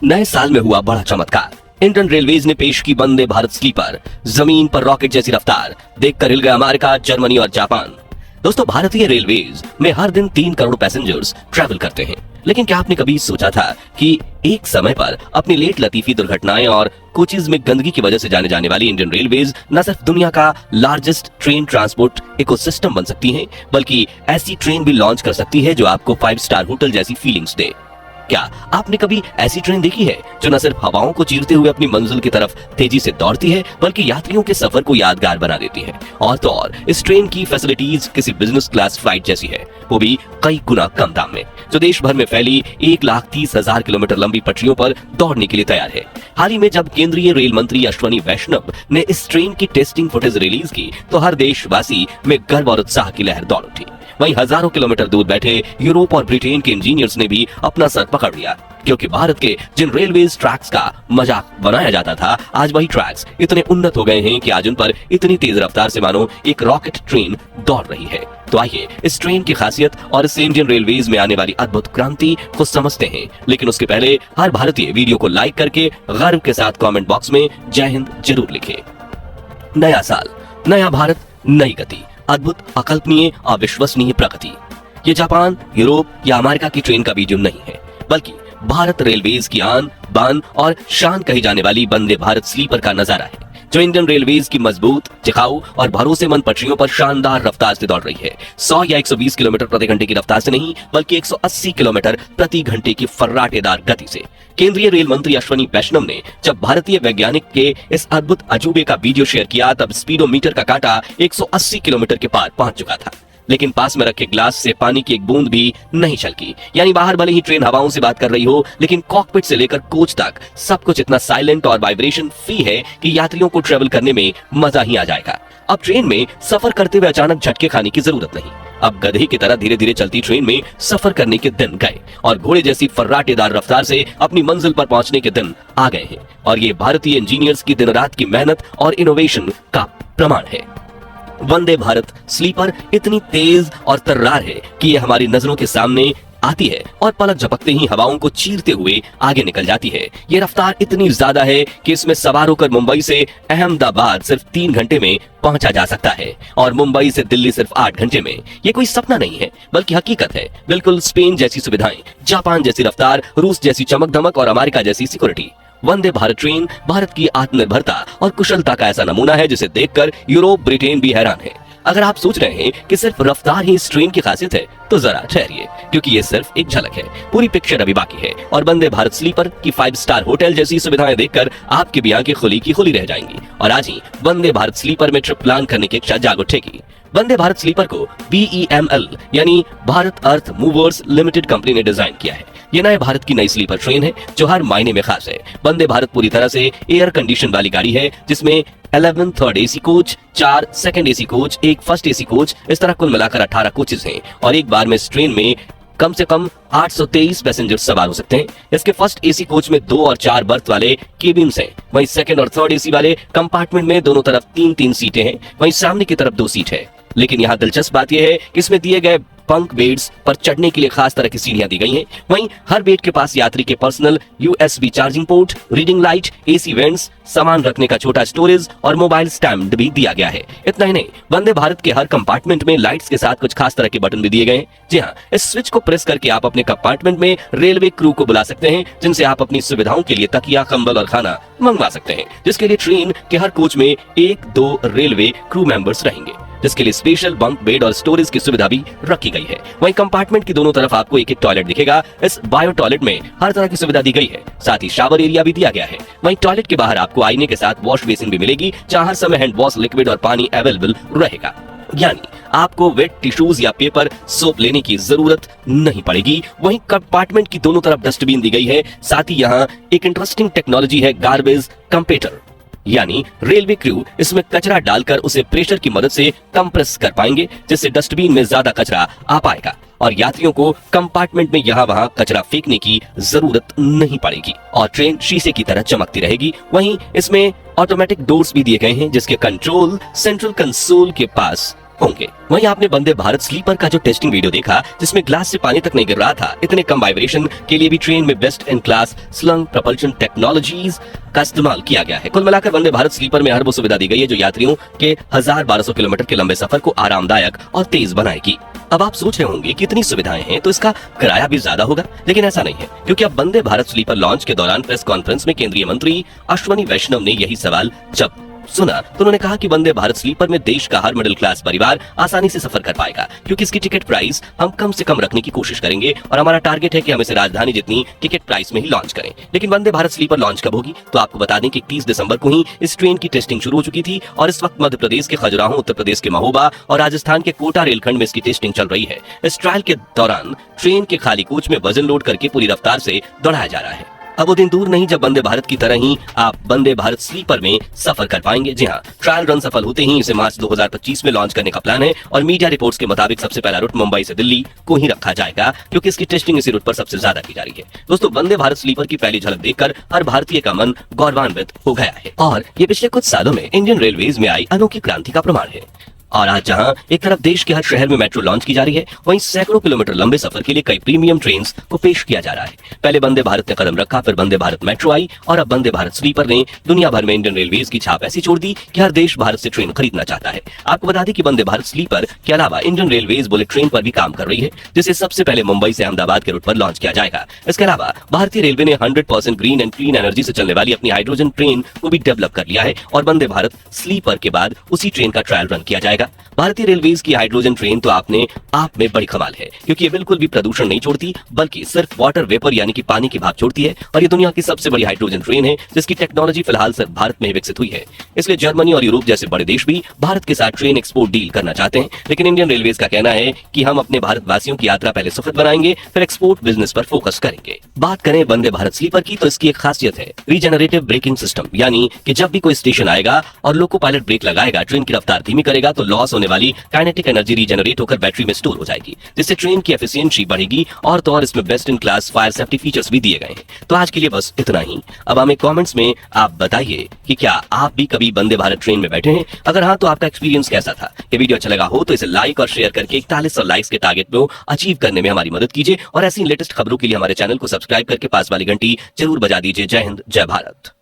नए साल में हुआ बड़ा चमत्कार। इंडियन रेलवेज ने पेश की वंदे भारत स्लीपर, जमीन पर रॉकेट जैसी रफ्तार, देखकर हिल गया अमेरिका, जर्मनी और जापान। दोस्तों, भारतीय रेलवेज में हर दिन 3 करोड़ पैसेंजर्स ट्रैवल करते हैं, लेकिन क्या आपने कभी सोचा था कि एक समय पर अपनी लेट लतीफी दुर्घटनाएं और कोचेज में गंदगी की वजह से जाने जाने वाली इंडियन रेलवेज न सिर्फ दुनिया का लार्जेस्ट ट्रेन ट्रांसपोर्ट इकोसिस्टम बन सकती हैं, बल्कि ऐसी ट्रेन भी लॉन्च कर सकती है जो आपको 5 स्टार होटल जैसी फीलिंग्स दे। क्या आपने कभी ऐसी ट्रेन देखी है जो न सिर्फ हवाओं को चीरते हुए अपनी मंजिल की तरफ तेजी से दौड़ती है, बल्कि यात्रियों के सफर को यादगार बना देती है? और तो और इस ट्रेन की फैसिलिटीज किसी बिजनेस क्लास फ्लाइट जैसी है, वो भी कई गुना कम दाम में, जो देश भर में फैली 1,30,000 किलोमीटर लंबी पटरियों पर दौड़ने के लिए तैयार है। हाल ही में जब केंद्रीय रेल मंत्री अश्वनी वैष्णव ने इस ट्रेन की टेस्टिंग फुटेज रिलीज की तो हर देशवासी में गर्व और उत्साह की लहर दौड़ उठी। वहीं हजारों किलोमीटर दूर बैठे यूरोप और ब्रिटेन के इंजीनियर्स ने भी अपना सर पकड़ लिया, क्योंकि भारत के जिन रेलवेज ट्रैक्स का मजाक बनाया जाता था, आज वही ट्रैक्स इतने उन्नत हो गए हैं कि आज उन पर इतनी तेज रफ्तार से मानो एक रॉकेट ट्रेन दौड़ रही है। तो आइए इस ट्रेन की खासियत और इस इंडियन रेलवेज में आने वाली अद्भुत क्रांति को समझते हैं। लेकिन उसके पहले हर भारतीय वीडियो को लाइक करके गर्व के साथ कमेंट बॉक्स में जय हिंद जरूर लिखे। नया साल, नया भारत, नई गति, अद्भुत, अकल्पनीय, अविश्वसनीय प्रगति। ये जापान, यूरोप या अमेरिका की ट्रेन का वीडियो नहीं है, बल्कि भारत रेलवेज की आन बान और शान कही जाने वाली वंदे भारत स्लीपर का नजारा है, जो इंडियन रेलवेज की मजबूत, टिकाऊ और भरोसेमंद पटरियों पर शानदार रफ्तार से दौड़ रही है। 100 या 120 किलोमीटर प्रति घंटे की रफ्तार से नहीं, बल्कि 180 किलोमीटर प्रति घंटे की फर्राटेदार गति से। केंद्रीय रेल मंत्री अश्वनी वैष्णव ने जब भारतीय वैज्ञानिक के इस अद्भुत अजूबे का वीडियो शेयर किया, तब स्पीडोमीटर का कांटा 180 किलोमीटर के पार पहुंच चुका था, लेकिन पास में रखे ग्लास से पानी की एक बूंद भी नहीं छलकी। यानी बाहर भले ही ट्रेन हवाओं से बात कर रही हो, लेकिन कॉकपिट से लेकर कोच तक सब कुछ इतना साइलेंट और वाइब्रेशन फ्री है कि यात्रियों को ट्रेवल करने में मजा ही आ जाएगा। अब ट्रेन में सफर करते हुए अचानक झटके खाने की जरूरत नहीं। अब गधे की तरह धीरे धीरे चलती ट्रेन में सफर करने के दिन गए और घोड़े जैसी फर्राटेदार रफ्तार से अपनी मंजिल पर पहुंचने के दिन आ गए हैं। और ये भारतीय इंजीनियर्स की दिन रात की मेहनत और इनोवेशन का प्रमाण है। वंदे भारत स्लीपर इतनी तेज और तर्रार है कि ये हमारी नजरों के सामने आती है और पलक झपकते ही हवाओं को चीरते हुए आगे निकल जाती है। ये रफ्तार इतनी ज्यादा है कि इसमें सवार होकर मुंबई से अहमदाबाद सिर्फ 3 घंटे में पहुंचा जा सकता है और मुंबई से दिल्ली सिर्फ 8 घंटे में। ये कोई सपना नहीं है, बल्कि हकीकत है। बिल्कुल स्पेन जैसी सुविधाएं, जापान जैसी रफ्तार, रूस जैसी चमक धमक और अमेरिका जैसी सिक्योरिटी। वंदे भारत ट्रेन भारत की आत्मनिर्भरता और कुशलता का ऐसा नमूना है जिसे देखकर यूरोप, ब्रिटेन भी हैरान है। अगर आप सोच रहे हैं कि सिर्फ रफ्तार ही इस ट्रेन की खासियत है, तो जरा ठहरिए, क्योंकि ये सिर्फ एक झलक है। पूरी पिक्चर अभी बाकी है और वंदे भारत स्लीपर की 5 स्टार होटल जैसी सुविधाएं देखकर आपकी भी आंखें खुली की खुली रह जाएंगी और आज ही वंदे भारत स्लीपर में ट्रिप प्लान करने की इच्छा जाग उठेगी। वंदे भारत स्लीपर को BEML यानी भारत अर्थ मूवर्स लिमिटेड कंपनी ने डिजाइन किया है। ये नए भारत की नई स्लीपर ट्रेन है जो हर मायने में खास है। वंदे भारत पूरी तरह से एयर कंडीशन वाली गाड़ी है, जिसमें 11 third AC coach, 4 second AC coach, 1 first AC coach, इस तरह कुल मिलाकर 18 कोचेस हैं और एक बार में इस ट्रेन में कम से कम 823 पैसेंजर सवार हो सकते हैं। इसके फर्स्ट एसी कोच में 2 और 4 बर्थ वाले केबिन्स हैं। वहीं सेकंड और थर्ड एसी वाले कंपार्टमेंट में दोनों तरफ 3-3 सीटें हैं। वहीं सामने की तरफ 2 सीट है। लेकिन यहाँ दिलचस्प बात यह है कि इसमें दिए गए बंक बेड्स पर चढ़ने के लिए खास तरह की सीढ़ियां दी गई हैं। वहीं हर बेड के पास यात्री के personal USB charging port, reading light, AC vents, सामान रखने का छोटा स्टोरेज और मोबाइल स्टैंड भी दिया गया है। इतना ही नहीं, वंदे भारत के हर कंपार्टमेंट में लाइट्स के साथ कुछ खास तरह के बटन भी दिए गए हैं। जी हाँ, इस स्विच को प्रेस करके आप अपने कंपार्टमेंट में रेलवे क्रू को बुला सकते हैं, जिनसे आप अपनी सुविधाओं के लिए तकिया, कंबल और खाना मंगवा सकते हैं, जिसके लिए ट्रेन के हर कोच में 1-2 रेलवे क्रू मेंबर्स रहेंगे, जिसके लिए स्पेशल बंक बेड और स्टोरेज की सुविधा भी रखी गई है। वहीं कंपार्टमेंट की दोनों तरफ आपको एक टॉयलेट दिखेगा। इस बायो टॉयलेट में हर तरह की सुविधा दी गई है, साथ ही शावर एरिया भी दिया गया है। वहीं टॉयलेट के बाहर आपको आईने के साथ वॉश बेसिन भी मिलेगी, जहां हर समय हैंड वॉश लिक्विड और पानी अवेलेबल रहेगा। यानी आपको वेट टिश्यूज या पेपर सोप लेने की जरूरत नहीं पड़ेगी। वहीं कंपार्टमेंट की दोनों तरफ डस्टबिन दी गई है। साथ ही यहाँ एक इंटरेस्टिंग टेक्नोलॉजी है, गार्बेज कंपेटर, यानी रेलवे क्रू इसमें कचरा डालकर उसे प्रेशर की मदद से कंप्रेस कर पाएंगे, जिससे डस्टबिन में ज्यादा कचरा आ पाएगा और यात्रियों को कंपार्टमेंट में यहाँ वहाँ कचरा फेंकने की जरूरत नहीं पड़ेगी और ट्रेन शीशे की तरह चमकती रहेगी। वहीं इसमें ऑटोमेटिक डोर्स भी दिए गए हैं, जिसके कंट्रोल सेंट्रल कंसोल के पास होंगे। वहीं आपने वंदे भारत स्लीपर का जो टेस्टिंग वीडियो देखा जिसमें ग्लास से पानी तक नहीं गिर रहा था, इतने कम वाइब्रेशन के लिए भी ट्रेन में best in class slung propulsion technologies का इस्तेमाल किया गया है। कुल मिलाकर वंदे भारत स्लीपर में हर वो सुविधा दी गई है जो यात्रियों के 1200 किलोमीटर के लंबे सफर को आरामदायक और तेज बनाएगी। अब आप सोच रहे होंगे कि इतनी सुविधाएं हैं तो इसका किराया भी ज्यादा होगा, लेकिन ऐसा नहीं है, क्योंकि अब वंदे भारत स्लीपर लॉन्च के दौरान प्रेस कॉन्फ्रेंस में केंद्रीय मंत्री अश्वनी वैष्णव ने यही सवाल जब सुना तो उन्होंने कहा कि वंदे भारत स्लीपर में देश का हर मिडिल क्लास परिवार आसानी से सफर कर पाएगा, क्योंकि इसकी टिकट प्राइस हम कम से कम रखने की कोशिश करेंगे और हमारा टारगेट है कि हम इसे राजधानी जितनी टिकट प्राइस में ही लॉन्च करें। लेकिन वंदे भारत स्लीपर लॉन्च कब होगी, तो आपको बता दें कि 31 दिसंबर को ही इस ट्रेन की टेस्टिंग शुरू हो चुकी थी और इस वक्त मध्य प्रदेश के खजुराहो, उत्तर प्रदेश के महोबा और राजस्थान के कोटा रेलखंड में इसकी टेस्टिंग चल रही है। इस ट्रायल के दौरान ट्रेन के खाली कोच में वजन लोड करके पूरी रफ्तार से दौड़ाया जा रहा है। अब वो दिन दूर नहीं जब वंदे भारत की तरह ही आप वंदे भारत स्लीपर में सफर कर पाएंगे। जी हाँ, ट्रायल रन सफल होते ही इसे मार्च 2025 में लॉन्च करने का प्लान है और मीडिया रिपोर्ट्स के मुताबिक सबसे पहला रूट मुंबई से दिल्ली को ही रखा जाएगा, क्योंकि इसकी टेस्टिंग इसी रूट पर सबसे ज्यादा की जा रही है। दोस्तों, वंदे भारत स्लीपर की पहली झलक देखकर हर भारतीय का मन गौरवान्वित हो गया है और ये पिछले कुछ सालों में इंडियन रेलवेज में आई अनोखी क्रांति का प्रमाण है। और आज जहां एक तरफ देश के हर शहर में मेट्रो लॉन्च की जा रही है, वहीं सैकड़ों किलोमीटर लंबे सफर के लिए कई प्रीमियम ट्रेन्स को पेश किया जा रहा है। पहले वंदे भारत ने कदम रखा, फिर वंदे भारत मेट्रो आई और अब वंदे भारत स्लीपर ने दुनिया भर में इंडियन रेलवेज की छाप ऐसी छोड़ दी कि हर देश भारत से ट्रेन खरीदना चाहता है। आपको बता दें कि वंदे भारत स्लीपर के अलावा इंडियन रेलवेज बुलेट ट्रेन पर भी काम कर रही है, जिसे सबसे पहले मुंबई से अहमदाबाद के रूट पर लॉन्च किया जाएगा। इसके अलावा भारतीय रेलवे ने 100% ग्रीन एंड क्लीन एनर्जी से चलने वाली अपनी हाइड्रोजन ट्रेन को भी डेवलप कर लिया है और वंदे भारत स्लीपर के बाद उसी ट्रेन का ट्रायल रन किया जाएगा। भारतीय रेलवेज की हाइड्रोजन ट्रेन तो आपने आप में बड़ी कमाल है, क्योंकि ये बिल्कुल भी प्रदूषण नहीं छोड़ती, बल्कि सिर्फ वाटर वेपर यानी कि पानी की भाप छोड़ती है और ये दुनिया की सबसे बड़ी हाइड्रोजन ट्रेन है जिसकी टेक्नोलॉजी फिलहाल सिर्फ भारत में ही विकसित हुई है। इसलिए जर्मनी और यूरोप जैसे बड़े देश भी भारत के साथ ट्रेन एक्सपोर्ट डील करना चाहते हैं, लेकिन इंडियन रेलवेज का कहना है कि हम अपने भारतवासियों की यात्रा पहले सुखद बनाएंगे, फिर एक्सपोर्ट बिजनेस पर फोकस करेंगे। बात करें वंदे भारत स्लीपर की, तो इसकी एक खासियत है रीजनरेटिव ब्रेकिंग सिस्टम, यानी कि जब भी कोई स्टेशन आएगा और लोको पायलट ब्रेक लगाएगा, ट्रेन की रफ्तार धीमी करेगा तो लॉस होने वाली काइनेटिक एनर्जी रीजनरेट होकर बैटरी में स्टोर हो जाएगी, जिससे ट्रेन की एफिशिएंसी बढ़ेगी और तो और इसमें best in class fire safety features भी दिए गए हैं। तो आज के लिए बस इतना ही। अब हमें कमेंट्स में आप बताइए कि क्या आप भी कभी वंदे भारत ट्रेन में बैठे हैं? अगर हाँ, तो आपका एक्सपीरियंस कैसा था? ये वीडियो अच्छा लगा हो तो इसे लाइक और शेयर करके 4100 लाइक्स के टारगेट को अचीव करने में हमारी मदद कीजिए और ऐसी लेटेस्ट खबरों के लिए हमारे चैनल को सब्सक्राइब करके पास वाली घंटी जरूर बजा दीजिए। जय हिंद, जय भारत।